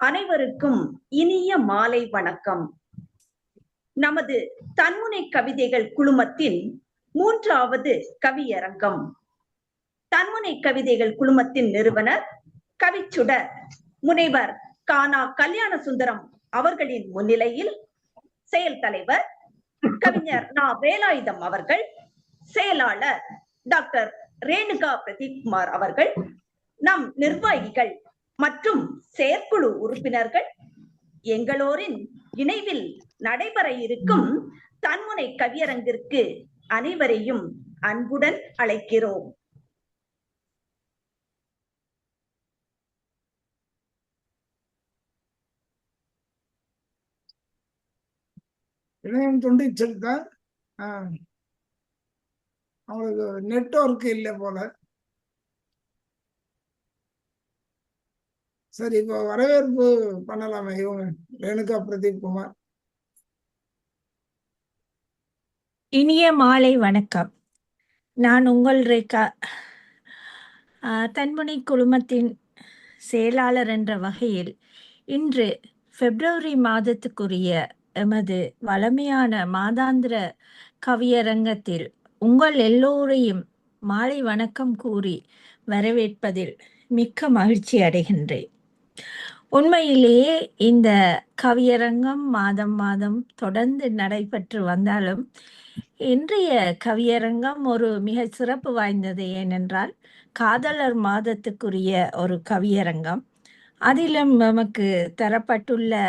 அனைவருக்கும் இனிய மாலை வணக்கம். நமது தன்முனை கவிதைகள் குழுமத்தின் 3வது கவியரங்கம். தன்முனை கவிதைகள் குழுமத்தின் நிறுவனர் கவிச்சுடர் முனைவர் கானா கல்யாண சுந்தரம் அவர்களின் முன்னிலையில் செயல் தலைவர் கவிஞர் நா. வேலாயுதம் அவர்கள், செயலாளர் டாக்டர் ரேணுகா பிரதீப்குமார் அவர்கள், நம் நிர்வாகிகள் மற்றும் செயற்குழு உறுப்பினர்கள், எங்களோரின் இணைவில் நடைபெற இருக்கும் தன்முனை கவியரங்கிற்கு அனைவரையும் அன்புடன் அழைக்கிறோம். இணையம் துண்டிச்சிருக்கேன். அவங்களுக்கு நெட்வொர்க் இல்லை போல. சரி, இப்போ வரவேற்பு பண்ணலாமே. இவங்க ரேணுகா பிரதீப்குமார். இனிய மாலை வணக்கம். நான் உங்கள் ரேகா, தன்முனை குழுமத்தின் செயலாளர் என்ற வகையில் இன்று பிப்ரவரி மாதத்துக்குரிய எமது வளமையான மாதாந்திர கவியரங்கத்தில் உங்கள் எல்லோரையும் மாலை வணக்கம் கூறி வரவேற்பதில் மிக்க மகிழ்ச்சி அடைகின்றேன். உண்மையிலேயே இந்த கவியரங்கம் மாதம் மாதம் தொடர்ந்து நடைபெற்று வந்தாலும் இன்றைய கவியரங்கம் ஒரு மிக சிறப்பு வாய்ந்தது. ஏனென்றால் காதலர் மாதத்துக்குரிய ஒரு கவியரங்கம். அதிலும் நமக்கு தரப்பட்டுள்ள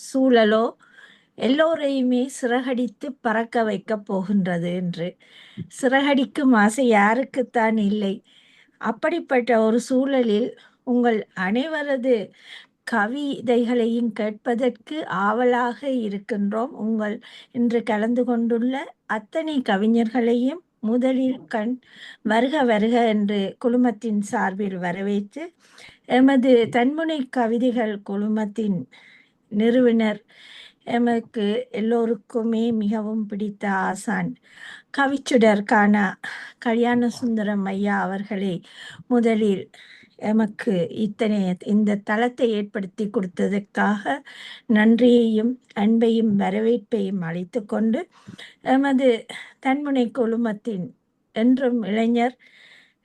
சூழலோ எல்லோரையுமே சிறகடித்து பறக்க வைக்கப் போகின்றது என்று. சிறகடிக்கும் ஆசை யாருக்குத்தான் இல்லை? அப்படிப்பட்ட ஒரு சூழலில் உங்கள் அனைவரது கவிதைகளையும் கேட்பதற்கு ஆவலாக இருக்கின்றோம். உங்கள் இன்று கலந்து கொண்டுள்ள அத்தனை கவிஞர்களையும் முதலில் வருக வருக என்று குழுமத்தின் சார்பில் வரவேற்று, எமது தன்முனை கவிதைகள் குழுமத்தின் நிறுவனர், எமக்கு எல்லோருக்குமே மிகவும் பிடித்த ஆசான் கவிச்சுடர் கானா கல்யாண சுந்தரம் ஐயா அவர்களை முதலில் எமக்கு இந்த தளத்தை ஏற்படுத்தி கொடுத்ததற்காக நன்றியையும் அன்பையும் வரவேற்பையும் அளித்து கொண்டு, எமது தன்முனை குழுமத்தின் என்றும் இளைஞர்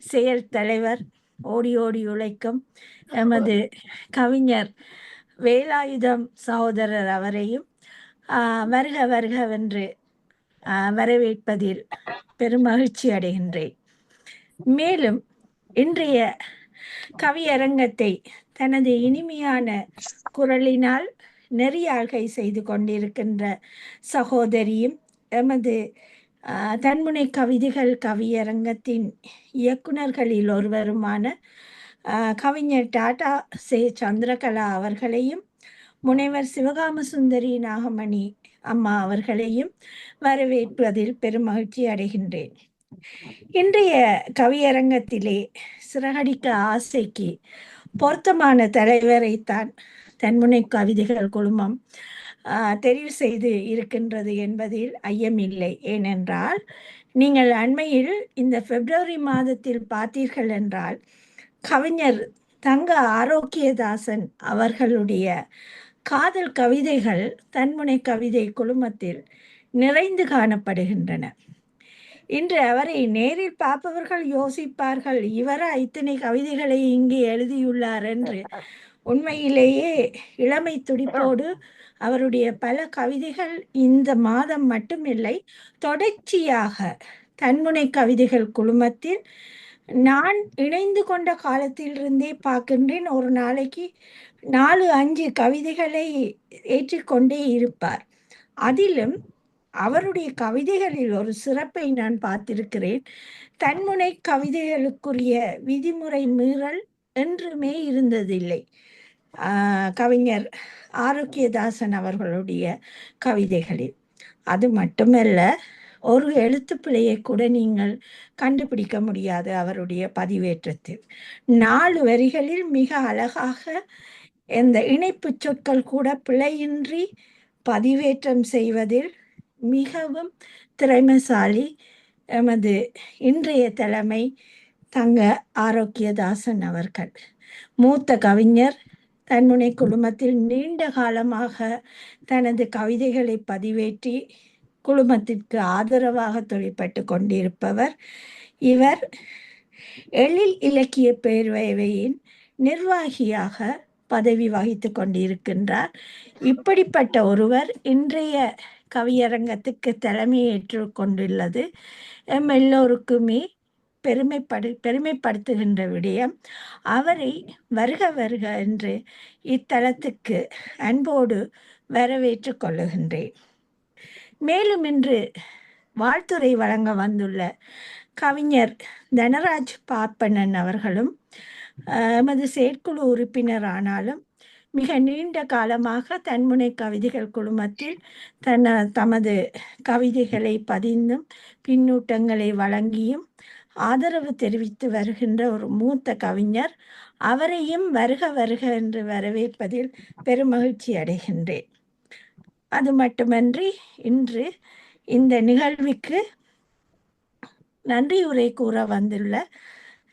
செயல் தலைவர், ஓடி ஓடி உழைக்கும் எமது கவிஞர் வேலாயுதம் சகோதரர் அவரையும் வருக வருகவென்று வரவேற்பதில் பெருமகிழ்ச்சி அடைகின்றேன். மேலும் இன்றைய கவியரங்கத்தை தனது இனிமையான குரலினால் நெறியாழ்கை செய்து கொண்டிருக்கின்ற சகோதரியும் எமது தன்முனை கவிதைகள் கவியரங்கத்தின் இயக்குநர்களில் ஒருவருமான கவிஞர் டாடா சே. சந்திரகலா அவர்களையும், முனைவர் சிவகாம சுந்தரி நாகமணி அம்மா அவர்களையும் வரவேற்பதில் பெருமகிழ்ச்சி அடைகின்றேன். இன்றைய கவியரங்கத்திலே சிறகடிக்க ஆசைக்கு பொருத்தமான தலைவரைத்தான் தன்முனை கவிதைகள் குழுமம் தெரிவு செய்து இருக்கின்றது என்பதில் ஐயமில்லை. ஏனென்றால் நீங்கள் அண்மையில் இந்த பிப்ரவரி மாதத்தில் பார்த்தீர்கள் என்றால் கவிஞர் தங்க ஆரோக்கியதாசன் அவர்களுடைய காதல் கவிதைகள் தன்முனை கவிதை குழுமத்தில் நிறைந்து காணப்படுகின்றன. இன்று அவரை நேரில் பார்ப்பவர்கள் யோசிப்பார்கள், இவரா இத்தனை கவிதைகளை இங்கே எழுதியுள்ளார் என்று. உண்மையிலேயே இளமை துடிப்போடு அவருடைய பல கவிதைகள் இந்த மாதம் மட்டுமில்லை, தொடர்ச்சியாக தன்முனை கவிதைகள் குழுமத்தில் நான் இணைந்து கொண்ட காலத்திலிருந்தே பார்க்கின்றேன். ஒரு நாளைக்கு 4-5 கவிதைகளை ஏற்றிக்கொண்டே இருப்பார். அதிலும் அவருடைய கவிதைகளில் ஒரு சிறப்பை நான் பார்த்திருக்கிறேன். தன்முனை கவிதைகளுக்குரிய விதிமுறை மீறல் என்றுமே இருந்ததில்லை. கவிஞர் ஆரோக்கியதாசன் அவர்களுடைய கவிதைகளில் அது மட்டுமல்ல, ஒரு எழுத்துப்பிழையை கூட நீங்கள் கண்டுபிடிக்க முடியாது அவருடைய பதிவேற்றத்தில். 4 வரிகளில் மிக அழகாக இந்த இணைப்பு சொற்கள் கூட பிழையின்றி பதிவேற்றம் செய்வதில் மிகவும் திறமைசாலி எமது இன்றைய தலைமை தங்க ஆரோக்கியதாசன் அவர்கள். மூத்த கவிஞர், தன்முனை குழுமத்தில் நீண்ட காலமாக தனது கவிதைகளை பதிவேற்றி குழுமத்திற்கு ஆதரவாக தொழிற்பட்டு கொண்டிருப்பவர். இவர் எழில் இலக்கிய பேரவையின் நிர்வாகியாக பதவி வகித்துக் கொண்டிருக்கின்றார். இப்படிப்பட்ட ஒருவர் இன்றைய கவியரங்கத்துக்கு தலைமையேற்றுக் கொண்டுள்ளது எம் எல்லோருக்குமே பெருமைப்படுத்துகின்ற விடயம். அவரை வருக வருக என்று இத்தலத்துக்கு அன்போடு வரவேற்றுக் கொள்ளுகின்றேன். மேலும் இன்று வாழ்த்துரை வழங்க வந்துள்ள கவிஞர் தனராஜ் பாப்பண்ணன் அவர்களும் எமது செயற்குழு உறுப்பினரானாலும் மிக நீண்ட காலமாக தன்முனை கவிதைகள் குழுமத்தில் தமது கவிதைகளை பதிந்தும் பின்னூட்டங்களை வழங்கியும் ஆதரவு தெரிவித்து வருகின்ற ஒரு மூத்த கவிஞர். அவரையும் வருக வருக என்று வரவேற்பதில் பெருமகிழ்ச்சி அடைகின்றேன். அது மட்டுமன்றி இன்று இந்த நிகழ்வுக்கு நன்றியுரை கூற வந்துள்ள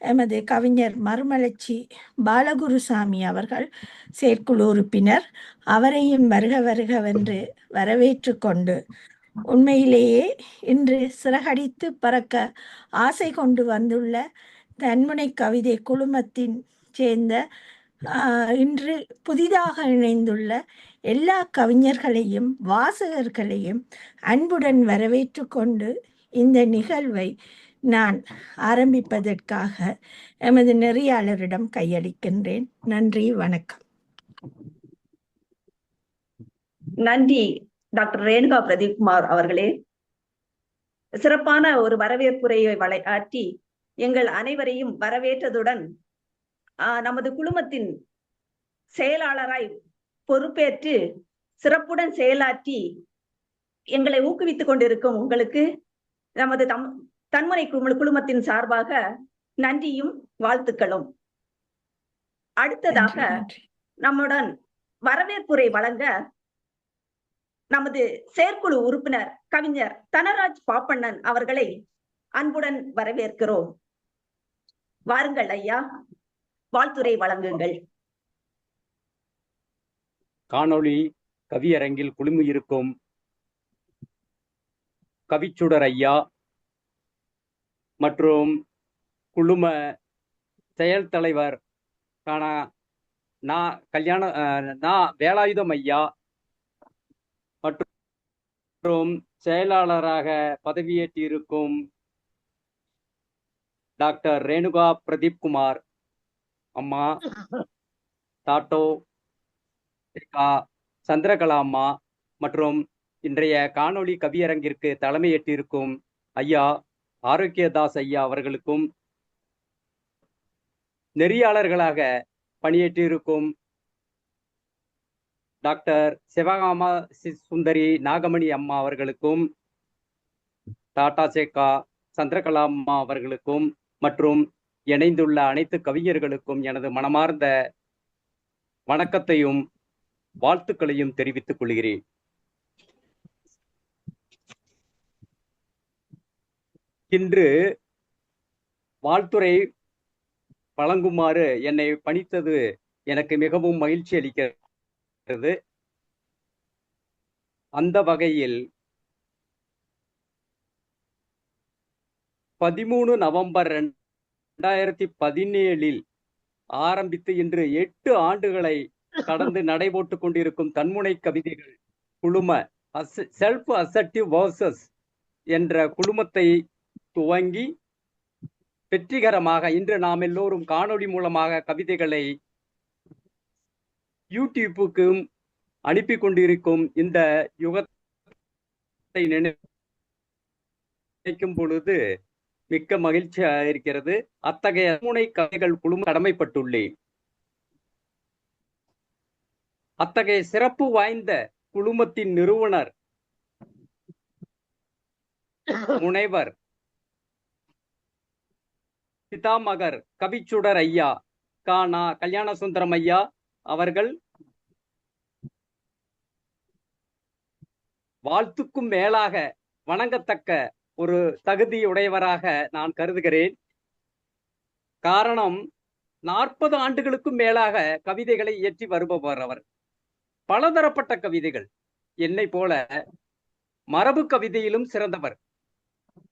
எமது கவிஞர் மறுமலர்ச்சி பாலகுருசாமி அவர்கள் செயற்குழு உறுப்பினர். அவரையும் வருக வருகவென்று வரவேற்று கொண்டு உண்மையிலேயே இன்று சிறகடித்து பறக்க ஆசை கொண்டு வந்துள்ள தன்முனை கவிதை குழுமத்தின் சேர்ந்த இன்று புதிதாக இணைந்துள்ள எல்லா கவிஞர்களையும் வாசகர்களையும் அன்புடன் வரவேற்று கொண்டு இந்த நிகழ்வை நான் ஆரம்பிப்பதற்காக எமது நெறியாளரிடம் கையளிக்கின்றேன். நன்றி, வணக்கம். நன்றி டாக்டர் ரேணுகா பிரதீப்குமார் அவர்களே. சிறப்பான ஒரு வரவேற்புரையை ஆற்றி எங்கள் அனைவரையும் வரவேற்றதுடன் நமது குழுமத்தின் செயலாளராய் பொறுப்பேற்று சிறப்புடன் செயலாற்றி எங்களை ஊக்குவித்துக் கொண்டிருக்கும் உங்களுக்கு நமது தன்முனை குழுமத்தின் சார்பாக நன்றியும் வாழ்த்துக்களும். அடுத்ததாக நம்முடன் வரவேற்புரை வழங்க நமது செயற்குழு உறுப்பினர் கவிஞர் தனராஜ் பாப்பண்ணன் அவர்களை அன்புடன் வரவேற்கிறோம். வாருங்கள் ஐயா, வாழ்த்துரை வழங்குங்கள். காணொளி கவியரங்கில் குழுமி இருக்கும் கவிச்சுடர் ஐயா மற்றும் குழும செயல் தலைவர் வேலாயுதம் ஐயா மற்றும் செயலாளராக பதவியேற்றிருக்கும் டாக்டர் ரேணுகா பிரதீப்குமார் அம்மா, டாட்டோ சந்திரகலா அம்மா மற்றும் இன்றைய காணொளி கவியரங்கிற்கு தலைமையேற்றிருக்கும் ஐயா ஆரோக்கியதாஸ் ஐயா அவர்களுக்கும், நெறியாளர்களாக பணியேற்றிருக்கும் டாக்டர் சிவகாமா சுந்தரி நாகமணி அம்மா அவர்களுக்கும், டாடா சேகா சந்திரகலா அம்மா அவர்களுக்கும் மற்றும் இணைந்துள்ள அனைத்து கவிஞர்களுக்கும் எனது மனமார்ந்த வணக்கத்தையும் வாழ்த்துக்களையும் தெரிவித்துக் கொள்கிறேன். இன்று வாழ்த்துரை வழங்குமாறு என்னை பணித்தது எனக்கு மிகவும் மகிழ்ச்சி அளிக்கிறது. அந்த வகையில் 13 நவம்பர் 2017 ஆரம்பித்து இன்று 8 ஆண்டுகளை கடந்து நடைபோட்டு கொண்டிருக்கும் தன்முனை கவிதைகள் குழும செல்ஃப் அசர்டிவ் வர்சஸ் என்ற குழுமத்தை துவங்கி வெற்றிகரமாக இன்று நாம் எல்லோரும் காணொளி மூலமாக கவிதைகளை யூடியூப்புக்கும் அனுப்பி கொண்டிருக்கும் இந்த யுகத்தை நினைக்கும் பொழுது மிக்க மகிழ்ச்சியாக இருக்கிறது. அத்தகைய தன்முனை கவிதைகள் குழுமம் கடமைப்பட்டுள்ளேன். அத்தகைய சிறப்பு வாய்ந்த குழுமத்தின் நிறுவனர் முனைவர் பிதாமகர் கவிச்சுடர் ஐயா கல்யாண சுந்தரம் ஐயா அவர்கள் வாழ்த்துக்கும் மேலாக வணங்கத்தக்க ஒரு தகுதியுடையவராக நான் கருதுகிறேன். காரணம், 40 ஆண்டுகளுக்கும் மேலாக கவிதைகளை இயற்றி வருபவர் அவர். பலதரப்பட்ட கவிதைகள், என்னை போல மரபு கவிதையிலும் சிறந்தவர்.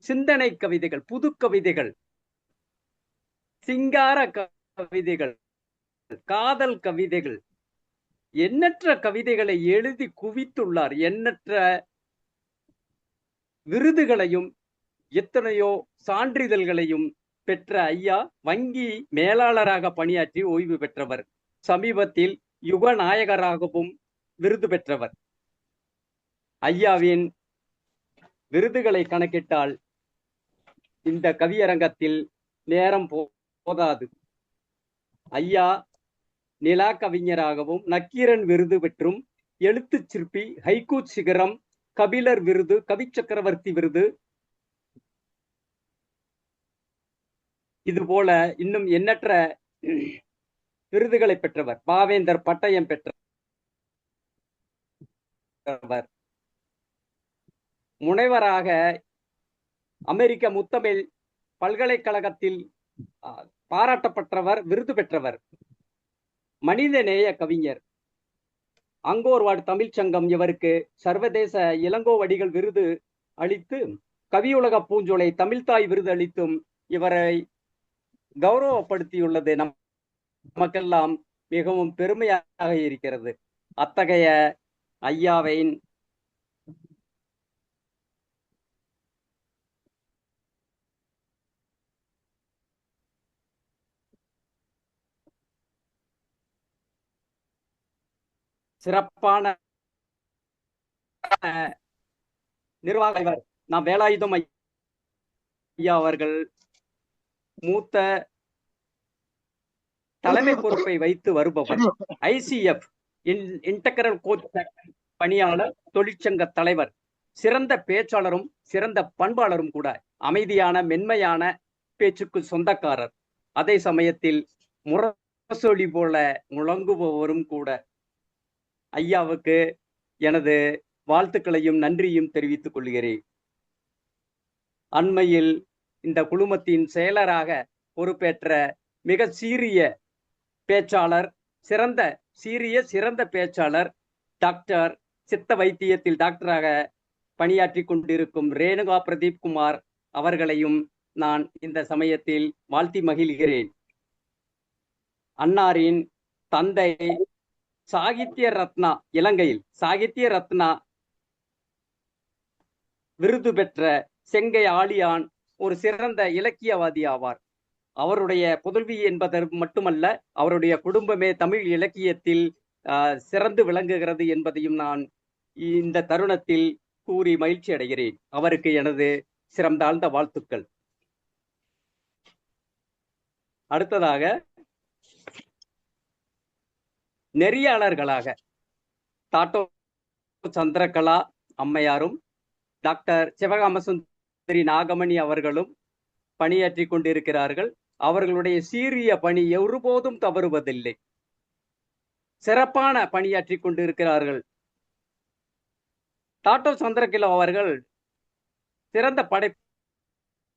சிந்தனை கவிதைகள், புது கவிதைகள், சிங்கார கவிதைகள், காதல் கவிதைகள், எண்ணற்ற கவிதைகளை எழுதி குவித்துள்ளார். எண்ணற்ற விருதுகளையும் எத்தனையோ சான்றிதழ்களையும் பெற்ற ஐயா வங்கி மேலாளராக பணியாற்றி ஓய்வு பெற்றவர். சமீபத்தில் யுக நாயகராகவும் விருது பெற்றவர். ஐயாவின் விருதுகளை கணக்கிட்டால் இந்த கவியரங்கத்தில் நேரம் போதாது. ஐயா நிலா கவிஞராகவும் நக்கீரன் விருது பெற்றும், எழுத்து சிற்பி, ஹைக்கூ சிகரம், கபிலர் விருது, கவி சக்கரவர்த்தி விருது, இதுபோல இன்னும் எண்ணற்ற விருதுகளை பெற்றவர். பாவேந்தர் பட்டயம் பெற்றவர். முனைவராக அமெரிக்க முத்தமிழ் பல்கலைக்கழகத்தில் பாராட்டப்பட்டவர், விருது பெற்றவர். மனிதநேய கவிஞர். அங்கோர்வாட் தமிழ்ச்சங்கம் இவருக்கு சர்வதேச இளங்கோவடிகள் விருது அளித்து, கவியுலக பூஞ்சோலை தமிழ்தாய் விருது அளித்தும் இவரை கௌரவப்படுத்தியுள்ளது நமக்கெல்லாம் மிகவும் பெருமையாக இருக்கிறது. அத்தகைய ஐயாவின் சிறப்பான நிர்வாக நாம் வேலாயுதம் ஐயா அவர்கள் மூத்த தலைமை பொறுப்பை வைத்து வருபவர். ICF இன்டெக்ரல் கோச் பணியாளர், தொழிற்சங்க தலைவர், சிறந்த பேச்சாளரும் சிறந்த பண்பாளரும் கூட. அமைதியான மென்மையான பேச்சுக்கு சொந்தக்காரர், அதே சமயத்தில் முரசொலி போல முழங்குபவரும் கூட. ஐயாவுக்கு எனது வாழ்த்துக்களையும் நன்றியும் தெரிவித்துக் கொள்கிறேன். அண்மையில் இந்த குழுமத்தின் செயலராக பொறுப்பேற்ற மிக சீரிய பேச்சாளர், சிறந்த பேச்சாளர், டாக்டர், சித்த வைத்தியத்தில் டாக்டராக பணியாற்றி கொண்டிருக்கும் ரேணுகா பிரதீப் குமார் அவர்களையும் நான் இந்த சமயத்தில் வாழ்த்தி மகிழ்கிறேன். அன்னாரின் தந்தை சாகித்ய ரத்னா, இலங்கையில் சாகித்ய ரத்னா விருது பெற்ற செங்கை ஆழியான் ஒரு சிறந்த இலக்கியவாதி ஆவார். அவருடைய புதல்வி என்பதற்கு மட்டுமல்ல, அவருடைய குடும்பமே தமிழ் இலக்கியத்தில் சிறந்து விளங்குகிறது என்பதையும் நான் இந்த தருணத்தில் கூறி மகிழ்ச்சி அடைகிறேன். அவருக்கு எனது சிறந்தாழ்ந்த வாழ்த்துக்கள். அடுத்ததாக நெறியாளர்களாக டாட்டோ சந்திரகலா அம்மையாரும் டாக்டர் சிவகாமசுந்தரி நாகமணி அவர்களும் பணியாற்றி கொண்டிருக்கிறார்கள். அவர்களுடைய சீரிய பணி ஒருபோதும் தவறுவதில்லை. சிறப்பான பணியாற்றி கொண்டிருக்கிறார்கள். டாட்டோ சந்திரகலா அவர்கள்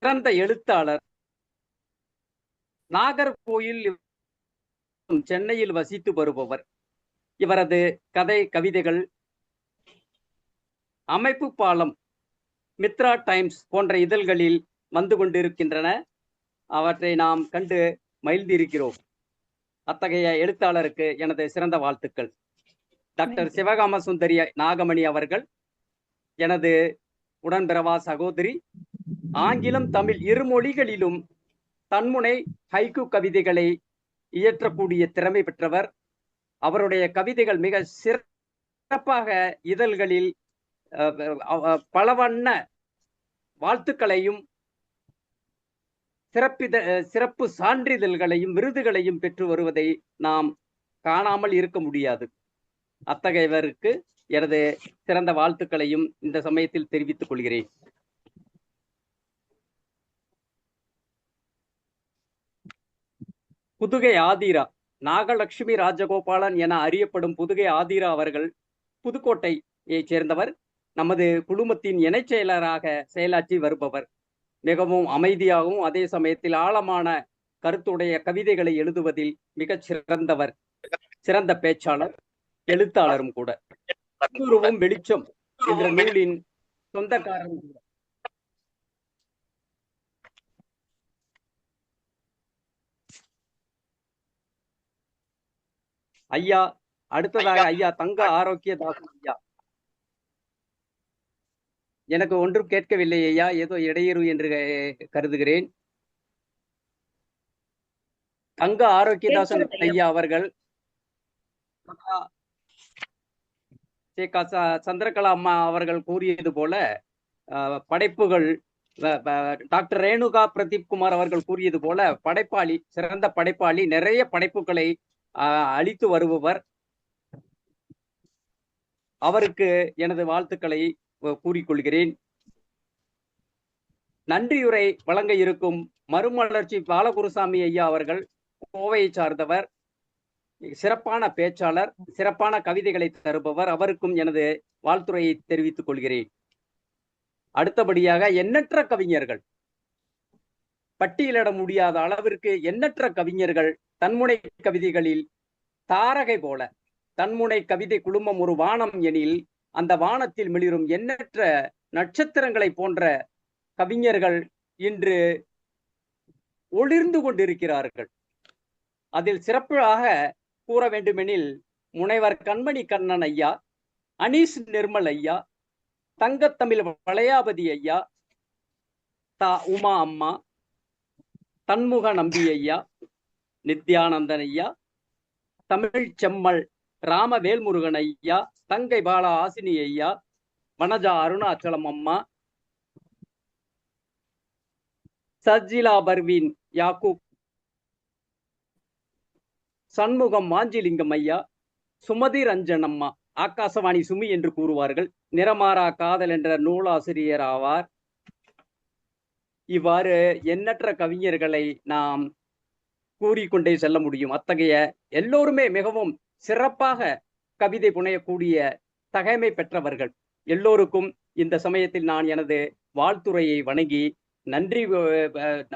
சிறந்த எழுத்தாளர். நாகர்கோயில் சென்னையில் வசித்து வருபவர். இவரது கதை, கவிதைகள் அமைப்பு பாலம், மித்ரா டைம்ஸ் போன்ற இதழ்களில் வந்து கொண்டிருக்கின்றன. அவற்றை நாம் கண்டு மகிழ்ந்திருக்கிறோம். அத்தகைய எழுத்தாளருக்கு எனது சிறந்த வாழ்த்துக்கள். டாக்டர் சிவகாமசுந்தரி நாகமணி அவர்கள் எனது உடன்பிறவா சகோதரி. ஆங்கிலம், தமிழ் இருமொழிகளிலும் தன்முனை ஹைக்கூ கவிதைகளை இயற்றக்கூடிய திறமை பெற்றவர். அவருடைய கவிதைகள் மிக சிறப்பாக இதழ்களில் பலவண்ண வாழ்த்துக்களையும் சிறப்பு சான்றிதழ்களையும் விருதுகளையும் பெற்று வருவதை நாம் காணாமல் இருக்க முடியாது. அத்தகையவருக்கு எனது சிறந்த வாழ்த்துக்களையும் இந்த சமயத்தில் தெரிவித்துக் கொள்கிறேன். புதுகை ஆதிரா, நாகலட்சுமி ராஜகோபாலன் என அறியப்படும் புதுகை ஆதிரா அவர்கள் புதுக்கோட்டையை சேர்ந்தவர். நமது குழுமத்தின் இணைச் செயலராக செயலாற்றி வருபவர். மிகவும் அமைதியாகவும் அதே சமயத்தில் ஆழமான கருத்துடைய கவிதைகளை எழுதுவதில் மிகச் சிறந்தவர். சிறந்த பேச்சாளர், எழுத்தாளரும் கூட. ஊருருவும் வெளிச்சம் என்ற நூலின் சொந்தக்காரரும் கூட. ஐயா, அடுத்ததாக ஐயா தங்க ஆரோக்கியதாசன் ஐயா. எனக்கு ஒன்றும் கேட்கவில்லை ஐயா, ஏதோ இடையூறு என்று கருதுகிறேன். தங்க ஆரோக்கியதாசன் ஐயா அவர்கள் சந்திரகலா அம்மா அவர்கள் கூறியது போல படைப்புகள், டாக்டர் ரேணுகா பிரதீப் குமார் அவர்கள் கூறியது போல படைப்பாளி, சிறந்த படைப்பாளி, நிறைய படைப்புகளை அளித்து வருபவர். அவருக்கு எனது வாழ்த்துக்களை கூறிக்கொள்கிறேன். நன்றியுரை வழங்க இருக்கும் மறுமலர்ச்சி பாலகுருசாமி ஐயா அவர்கள் கோவையை சார்ந்தவர், சிறப்பான பேச்சாளர், சிறப்பான கவிதைகளை தருபவர். அவருக்கும் எனது வாழ்த்துறையை தெரிவித்துக் கொள்கிறேன். அடுத்தபடியாக எண்ணற்ற கவிஞர்கள், பட்டியலிட முடியாத அளவிற்கு எண்ணற்ற கவிஞர்கள் தன்முனை கவிதைகளில் தாரகை போல, தன்முனை கவிதை குழுமம் ஒரு வானம் எனில் அந்த வானத்தில் மிளிரும் எண்ணற்ற நட்சத்திரங்களை போன்ற கவிஞர்கள் இன்று ஒளிர்ந்து கொண்டிருக்கிறார்கள். அதில் சிறப்பாக கூற வேண்டுமெனில் முனைவர் கண்மணி கண்ணன் ஐயா, அனீஸ் நிர்மல் ஐயா, தங்கத்தமிழ் வளையாபதி ஐயா, உமா அம்மா, தன்முக நம்பி ஐயா, நித்யானந்தன் ஐயா, தமிழ் செம்மல் ராம வேல்முருகன் ஐயா, தங்கை பாலா ஆசினி ஐயா, வனஜா அருணாச்சலம் அம்மா, சஜிலா பர்வீன் யாக்கூப், சண்முகம் மாஞ்சிலிங்கம் ஐயா, சுமதி ரஞ்சன் அம்மா, ஆகாசவாணி சுமி என்று கூறுவார்கள், நிறமாறா காதல் என்ற நூலாசிரியர் ஆவார். இவ்வாறு எண்ணற்ற கவிஞர்களை நாம் கூறிக்கொண்டே செல்ல முடியும். அத்தகைய எல்லோருமே மிகவும் சிறப்பாக கவிதை புனையக்கூடிய தகைமை பெற்றவர்கள். எல்லோருக்கும் இந்த சமயத்தில் நான் எனது வாழ்த்துறையை வணங்கி நன்றி,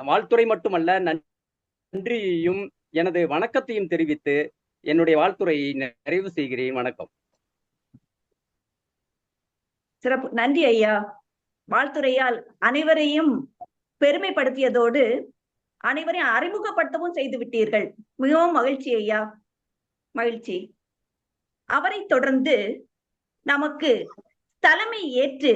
வாழ்த்துறை மட்டுமல்ல நன்றியையும் எனது வணக்கத்தையும் தெரிவித்து என்னுடைய வாழ்த்துறையை நிறைவு செய்கிறேன். வணக்கம். சிறப்பு, நன்றி ஐயா. வாழ்த்துறையால் அனைவரையும் பெருமைப்படுத்தியதோடு அனைவரையும் அறிமுகப்படுத்தவும் செய்து விட்டீர்கள். மிகவும் மகிழ்ச்சி ஐயா, மகிழ்ச்சி. அவரை தொடர்ந்து நமக்கு தலைமை ஏற்று